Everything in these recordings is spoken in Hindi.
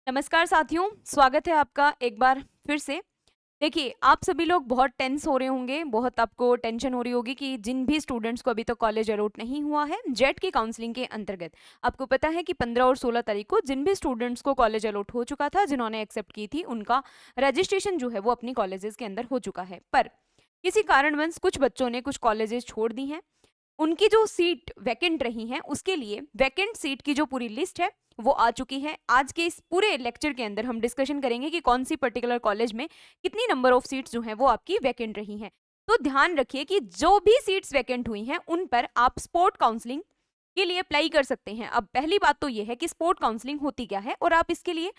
नमस्कार साथियों, स्वागत है आपका एक बार फिर से। देखिए, आप सभी लोग बहुत टेंस हो रहे होंगे, बहुत आपको टेंशन हो रही होगी कि जिन भी स्टूडेंट्स को अभी तक कॉलेज अलॉट नहीं हुआ है, जेट की काउंसलिंग के अंतर्गत आपको पता है कि 15 और 16 तारीख को जिन भी स्टूडेंट्स को कॉलेज अलॉट हो चुका था, जिन्होंने एक्सेप्ट की थी, उनका रजिस्ट्रेशन जो है वो अपनी कॉलेजेस के अंदर हो चुका है। पर किसी कारणवश कुछ बच्चों ने कुछ कॉलेजेस छोड़ दी हैं। उनकी जो सीट वैकेंट रही हैं, उसके लिए वैकेंट सीट की जो पूरी लिस्ट है वो आ चुकी है। आज के इस पूरे लेक्चर के अंदर हम डिस्कशन करेंगे कि कौन सी पर्टिकुलर कॉलेज में कितनी नंबर ऑफ सीट्स जो हैं वो आपकी वैकेंट रही हैं। तो ध्यान रखिए कि जो भी सीट्स वैकेंट हुई हैं उन पर आप स्पोर्ट काउंसलिंग के लिए अप्लाई कर सकते हैं। अब पहली बात तो ये है कि स्पोर्ट काउंसलिंग होती क्या है और आप इसके लिए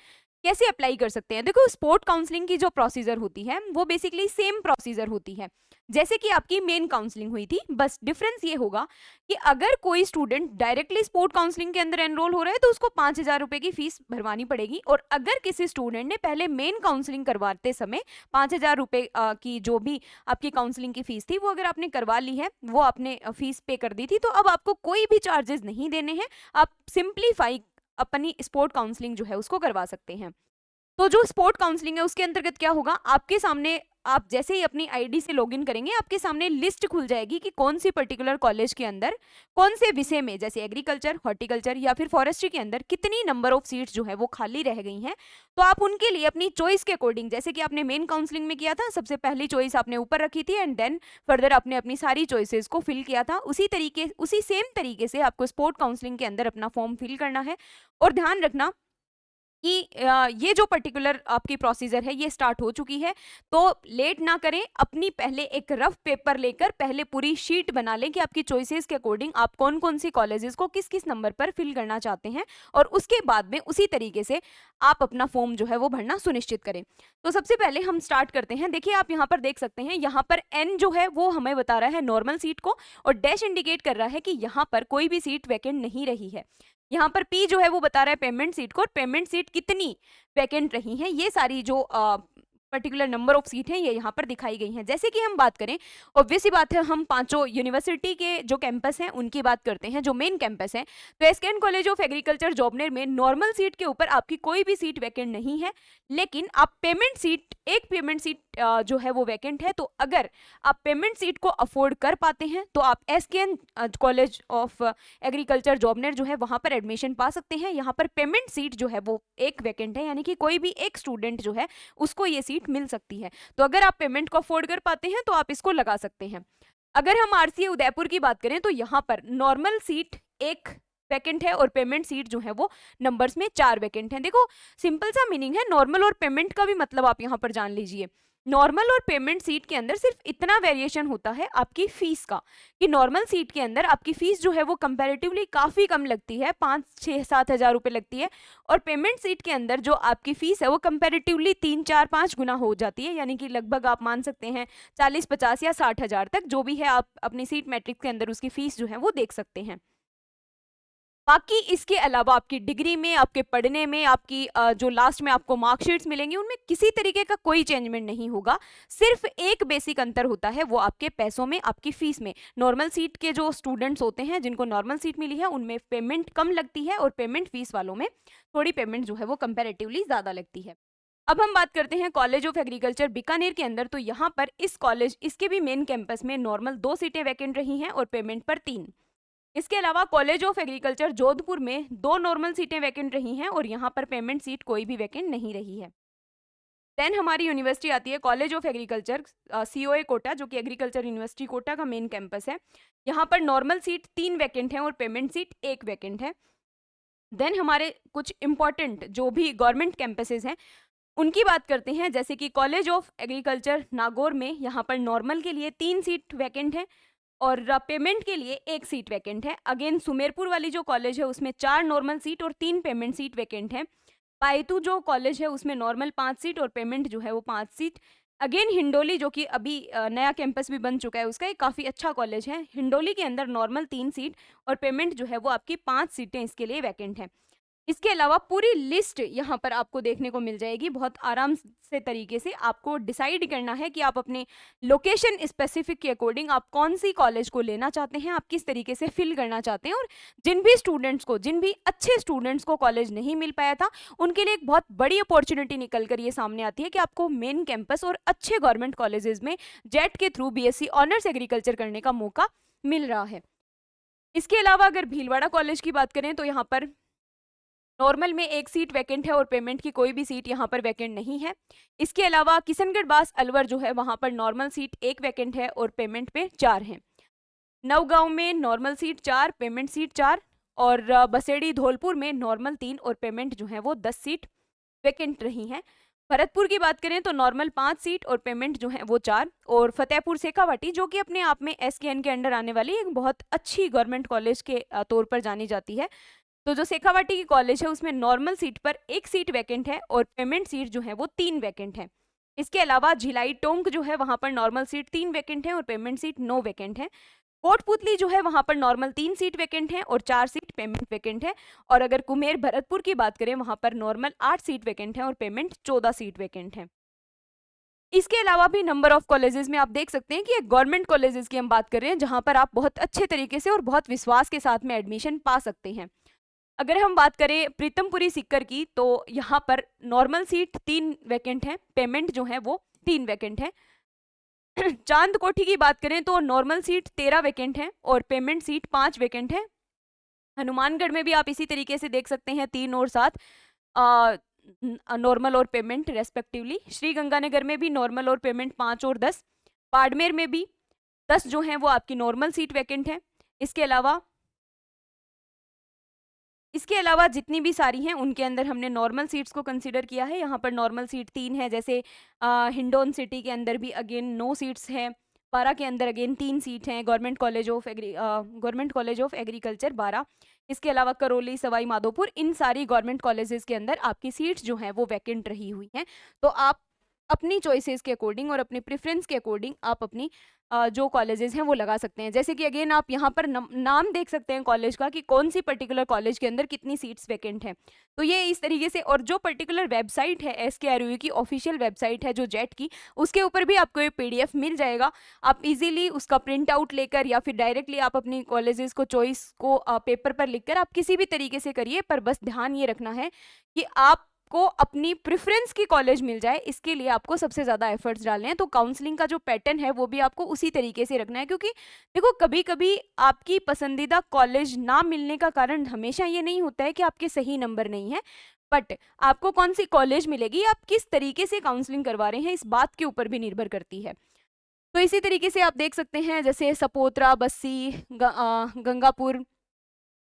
कैसे अप्लाई कर सकते हैं। देखो, स्पोर्ट काउंसलिंग की जो प्रोसीजर होती है वो बेसिकली सेम प्रोसीजर होती है जैसे कि आपकी मेन काउंसलिंग हुई थी। बस डिफरेंस ये होगा कि अगर कोई स्टूडेंट डायरेक्टली स्पोर्ट काउंसलिंग के अंदर एनरोल हो रहा है तो उसको 5,000 रुपए की फीस भरवानी पड़ेगी, और अगर किसी स्टूडेंट ने पहले मेन काउंसलिंग करवाते समय 5,000 रुपए की जो भी आपकी काउंसलिंग की फीस थी वो अगर आपने करवा ली है, वो आपने फीस पे कर दी थी, तो अब आपको कोई भी चार्जेस नहीं देने हैं। आप सिंप्लीफाई अपनी स्पोर्ट काउंसलिंग जो है उसको करवा सकते हैं। तो जो स्पोर्ट काउंसलिंग है उसके अंतर्गत क्या होगा, आपके सामने आप जैसे ही अपनी आईडी से लॉगिन करेंगे, आपके सामने लिस्ट खुल जाएगी कि कौन सी पर्टिकुलर कॉलेज के अंदर कौन से विषय में, जैसे एग्रीकल्चर, हॉर्टिकल्चर या फिर फॉरेस्ट्री के अंदर कितनी नंबर ऑफ सीट्स जो है वो खाली रह गई हैं। तो आप उनके लिए अपनी चॉइस के अकॉर्डिंग, जैसे कि आपने मेन काउंसलिंग में किया था, सबसे पहली चॉइस आपने ऊपर रखी थी एंड देन फर्दर आपने अपनी सारी चॉइसेस को फिल किया था, उसी सेम तरीके से आपको स्पोर्ट काउंसलिंग के अंदर अपना फॉर्म फिल करना है। और ध्यान रखना कि ये जो पर्टिकुलर आपकी प्रोसीजर है ये स्टार्ट हो चुकी है, तो लेट ना करें। अपनी पहले एक रफ पेपर लेकर पहले पूरी शीट बना लें कि आपकी चॉइसेस के अकॉर्डिंग आप कौन कौन सी कॉलेजेस को किस किस नंबर पर फिल करना चाहते हैं, और उसके बाद में उसी तरीके से आप अपना फॉर्म जो है वो भरना सुनिश्चित करें। तो सबसे पहले हम स्टार्ट करते हैं। देखिए, आप यहाँ पर देख सकते हैं, यहाँ पर एन जो है वो हमें बता रहा है नॉर्मल सीट को, और डैश इंडिकेट कर रहा है कि यहाँ पर कोई भी सीट वैकेंट नहीं रही है। यहाँ पर पी जो है वो बता रहा है पेमेंट सीट को, और पेमेंट सीट कितनी वैकेंट रही हैं, ये सारी जो पर्टिकुलर नंबर ऑफ सीट हैं ये यहाँ पर दिखाई गई हैं। जैसे कि हम बात करें, ऑब्वियस सी बात है, हम पांचों यूनिवर्सिटी के जो कैंपस हैं उनकी बात करते हैं, जो मेन कैंपस हैं। तो एसकेएन कॉलेज ऑफ एग्रीकल्चर जॉबनेर में नॉर्मल सीट के ऊपर आपकी कोई भी सीट वैकेंट नहीं है, लेकिन आप पेमेंट सीट, एक पेमेंट सीट जो है वो वैकेंट है। तो अगर आप पेमेंट सीट को अफोर्ड कर पाते हैं तो आप एसकेएन कॉलेज ऑफ एग्रीकल्चर जॉबनेर जो है वहां पर एडमिशन पा सकते हैं। यहाँ पर पेमेंट सीट जो है वो एक वैकेंट है, यानी कि कोई भी एक स्टूडेंट जो है उसको ये सीट मिल सकती है। तो अगर आप पेमेंट को अफोर्ड कर पाते हैं तो आप इसको लगा सकते हैं। अगर हम आरसीए उदयपुर की बात करें तो यहाँ पर नॉर्मल सीट एक वैकेंट है और पेमेंट सीट जो है वो नंबर्स में 4 वैकेंट है। देखो, सिंपल सा मीनिंग है, नॉर्मल और पेमेंट का भी मतलब आप यहाँ पर जान लीजिए। नॉर्मल और पेमेंट सीट के अंदर सिर्फ इतना वेरिएशन होता है आपकी फीस का, कि नॉर्मल सीट के अंदर आपकी फीस जो है वो कंपैरेटिवली काफी कम लगती है, 5-6-7 हज़ार रुपए लगती है, और पेमेंट सीट के अंदर जो आपकी फीस है वो कंपैरेटिवली 3-4-5 गुना हो जाती है, यानी कि लगभग आप मान सकते हैं 40-50 या 60 हज़ार तक जो भी है आप अपनी सीट मैट्रिक्स के अंदर उसकी फीस जो है वो देख सकते हैं। बाकी इसके अलावा आपकी डिग्री में, आपके पढ़ने में, आपकी जो लास्ट में आपको मार्कशीट्स मिलेंगी उनमें किसी तरीके का कोई चेंजमेंट नहीं होगा। सिर्फ एक बेसिक अंतर होता है, वो आपके पैसों में, आपकी फीस में। नॉर्मल सीट के जो स्टूडेंट्स होते हैं जिनको नॉर्मल सीट मिली है उनमें पेमेंट कम लगती है, और पेमेंट फीस वालों में थोड़ी पेमेंट जो है वो कंपेरेटिवली ज्यादा लगती है। अब हम बात करते हैं कॉलेज ऑफ एग्रीकल्चर बीकानेर के अंदर। तो यहाँ पर इस कॉलेज, इसके भी मेन कैंपस में नॉर्मल 2 सीटें वैकेंट रही हैं और पेमेंट पर 3। इसके अलावा कॉलेज ऑफ एग्रीकल्चर जोधपुर में 2 नॉर्मल सीटें वैकेंट रही हैं और यहाँ पर पेमेंट सीट कोई भी वैकेंट नहीं रही है। देन हमारी यूनिवर्सिटी आती है college of agriculture COA Kota, जो कि एग्रीकल्चर यूनिवर्सिटी कोटा का मेन कैंपस है। यहाँ पर नॉर्मल सीट 3 वैकेंट है और पेमेंट सीट 1 वैकेंट है। देन हमारे कुछ इंपॉर्टेंट जो भी गवर्नमेंट कैंपसेस हैं उनकी बात करते हैं, जैसे कि कॉलेज ऑफ एग्रीकल्चर नागौर में यहाँ पर नॉर्मल के लिए 3 सीट वैकेंट है और पेमेंट के लिए 1 सीट वैकेंट है। अगेन सुमेरपुर वाली जो कॉलेज है उसमें 4 नॉर्मल सीट और 3 पेमेंट सीट वैकेंट है। पायतू जो कॉलेज है उसमें नॉर्मल 5 सीट और पेमेंट जो है वो 5 सीट। अगेन हिंडोली, जो कि अभी नया कैंपस भी बन चुका है, उसका एक काफ़ी अच्छा कॉलेज है। हिंडोली के अंदर नॉर्मल 3 सीट और पेमेंट जो है वो आपकी 5 सीटें इसके लिए वैकेंट है। इसके अलावा पूरी लिस्ट यहाँ पर आपको देखने को मिल जाएगी। बहुत आराम से तरीके से आपको डिसाइड करना है कि आप अपने लोकेशन स्पेसिफिक के अकॉर्डिंग आप कौन सी कॉलेज को लेना चाहते हैं, आप किस तरीके से फिल करना चाहते हैं। और जिन भी अच्छे स्टूडेंट्स को कॉलेज नहीं मिल पाया था, उनके लिए एक बहुत बड़ी अपॉर्चुनिटी निकल कर ये सामने आती है कि आपको मेन कैंपस और अच्छे गवर्नमेंट कॉलेजेस में जेट के थ्रू बीएससी ऑनर्स एग्रीकल्चर करने का मौका मिल रहा है। इसके अलावा अगर भीलवाड़ा कॉलेज की बात करें तो यहाँ पर नॉर्मल में 1 सीट वैकेंट है और पेमेंट की कोई भी सीट यहाँ पर वैकेंट नहीं है। इसके अलावा किशनगढ़ बास अलवर जो है वहाँ पर नॉर्मल सीट 1 वैकेंट है और पेमेंट पे 4 हैं। नवगांव में नॉर्मल सीट 4, पेमेंट सीट 4 और बसेड़ी धौलपुर में नॉर्मल 3 और पेमेंट जो है वो 10 सीट वैकेंट रही हैं। भरतपुर की बात करें तो नॉर्मल 5 सीट और पेमेंट जो है वो 4। और फतेहपुर शेखावाटी जो कि अपने आप में एसकेएन के अंडर आने वाली एक बहुत अच्छी गवर्नमेंट कॉलेज के तौर पर जानी जाती है। तो जो शेखावाटी की कॉलेज है उसमें नॉर्मल सीट पर 1 सीट वैकेंट है और पेमेंट सीट जो है वो 3 वैकेंट है। इसके अलावा झिलाई टोंक जो है वहां पर नॉर्मल सीट 3 वैकेंट है और पेमेंट सीट 9 वैकेंट है। कोटपुतली जो है वहां पर नॉर्मल 3 सीट वैकेंट है और 4 सीट पेमेंट वैकेंट है। और अगर कुमेर भरतपुर की बात करें वहां पर नॉर्मल 8 सीट वैकेंट है और पेमेंट 14 सीट वैकेंट है। इसके अलावा भी नंबर ऑफ कॉलेजेस में आप देख सकते हैं कि एक गवर्नमेंट कॉलेजेस की हम बात कर रहे हैं जहां पर आप बहुत अच्छे तरीके से और बहुत विश्वास के साथ में एडमिशन पा सकते हैं। अगर हम बात करें प्रीतमपुरी सीकर की तो यहाँ पर नॉर्मल सीट 3 वैकेंट है, पेमेंट जो है वो 3 वैकेंट है। चांद कोठी की बात करें तो नॉर्मल सीट 13 वैकेंट है और पेमेंट सीट 5 वैकेंट है। हनुमानगढ़ में भी आप इसी तरीके से देख सकते हैं 3 और 7 नॉर्मल और पेमेंट रेस्पेक्टिवली। श्री गंगानगर में भी नॉर्मल और पेमेंट 5 और 10। बाड़मेर में भी 10 जो है वो आपकी नॉर्मल सीट वैकेंट है। इसके अलावा जितनी भी सारी हैं उनके अंदर हमने नॉर्मल सीट्स को कंसीडर किया है। यहाँ पर नॉर्मल सीट 3 है, जैसे हिंडोन सिटी के अंदर भी अगेन 9 सीट्स हैं। बारा के अंदर अगेन 3 सीट हैं, गवर्नमेंट कॉलेज ऑफ एग्रीकल्चर बारा। इसके अलावा करौली, सवाई माधोपुर, इन सारी गवर्नमेंट कॉलेजेस के अंदर आपकी सीट्स जो हैं वो वैकेंट रही हुई हैं। तो आप अपनी चॉइसेस के अकॉर्डिंग और अपनी प्रेफरेंस के अकॉर्डिंग आप अपनी जो कॉलेजेस हैं वो लगा सकते हैं। जैसे कि अगेन आप यहाँ पर नाम देख सकते हैं कॉलेज का कि कौन सी पर्टिकुलर कॉलेज के अंदर कितनी सीट्स वैकेंट हैं। तो ये इस तरीके से, और जो पर्टिकुलर वेबसाइट है एसकेआरयू की ऑफिशियल वेबसाइट है जो जेट की, उसके ऊपर भी आपको ये पीडीएफ मिल जाएगा। आप इजीली उसका प्रिंट आउट लेकर या फिर डायरेक्टली आप अपनी कॉलेजेस को चॉइस को पेपर पर लिखकर आप किसी भी तरीके से करिए, पर बस ध्यान ये रखना है कि आप को अपनी प्रेफरेंस की कॉलेज मिल जाए, इसके लिए आपको सबसे ज्यादा एफर्ट्स डालने हैं। तो काउंसलिंग का जो पैटर्न है वो भी आपको उसी तरीके से रखना है, क्योंकि देखो कभी कभी आपकी पसंदीदा कॉलेज ना मिलने का कारण हमेशा ये नहीं होता है कि आपके सही नंबर नहीं है, बट आपको कौन सी कॉलेज मिलेगी, आप किस तरीके से काउंसलिंग करवा रहे हैं, इस बात के ऊपर भी निर्भर करती है। तो इसी तरीके से आप देख सकते हैं जैसे सपोत्रा, बस्सी, गंगापुर,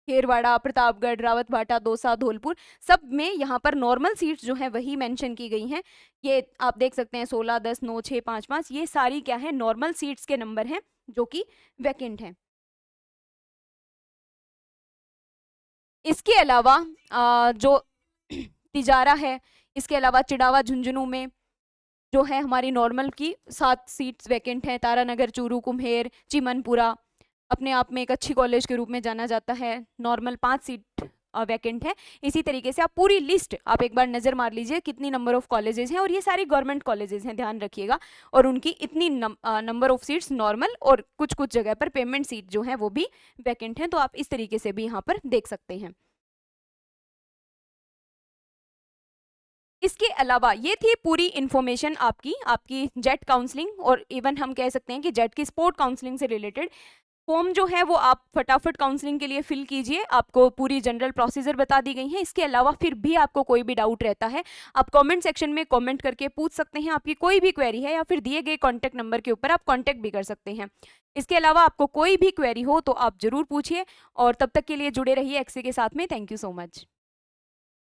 खेरवाड़ा, प्रतापगढ़, रावतभाटा, दौसा, धौलपुर, सब में यहाँ पर नॉर्मल सीट्स जो हैं वही मेंशन की गई हैं। ये आप देख सकते हैं 16, 10, 9, 6, 5, 5, ये सारी क्या है, नॉर्मल सीट्स के नंबर हैं जो कि वैकेंट हैं। इसके अलावा जो तिजारा है, इसके अलावा चिड़ावा झुंझुनू में जो है हमारी नॉर्मल की 7 सीट्स वैकेंट हैं। तारानगर, चूरू, कुम्हेर, चिमनपुरा अपने आप में एक अच्छी कॉलेज के रूप में जाना जाता है, नॉर्मल 5 सीट वैकेंट है। इसी तरीके से आप पूरी लिस्ट आप एक बार नजर मार लीजिए कितनी नंबर ऑफ कॉलेजेस हैं, और ये सारी गवर्नमेंट कॉलेजेस हैं, ध्यान रखिएगा। और उनकी इतनी नंबर ऑफ सीट्स नॉर्मल और कुछ कुछ जगह पर पेमेंट सीट जो है वो भी वैकेंट है। तो आप इस तरीके से भी यहाँ पर देख सकते हैं। इसके अलावा ये थी पूरी इन्फॉर्मेशन आपकी जेट काउंसलिंग, और इवन हम कह सकते हैं कि जेट की स्पोर्ट काउंसलिंग से रिलेटेड फॉर्म जो है वो आप फटाफट काउंसलिंग के लिए फिल कीजिए। आपको पूरी जनरल प्रोसीजर बता दी गई है। इसके अलावा फिर भी आपको कोई भी डाउट रहता है, आप कमेंट सेक्शन में कमेंट करके पूछ सकते हैं। आपकी कोई भी क्वेरी है या फिर दिए गए कॉन्टैक्ट नंबर के ऊपर आप कॉन्टैक्ट भी कर सकते हैं। इसके अलावा आपको कोई भी क्वेरी हो तो आप जरूर पूछिए, और तब तक के लिए जुड़े रहिए एक्से के साथ में। Thank you so much.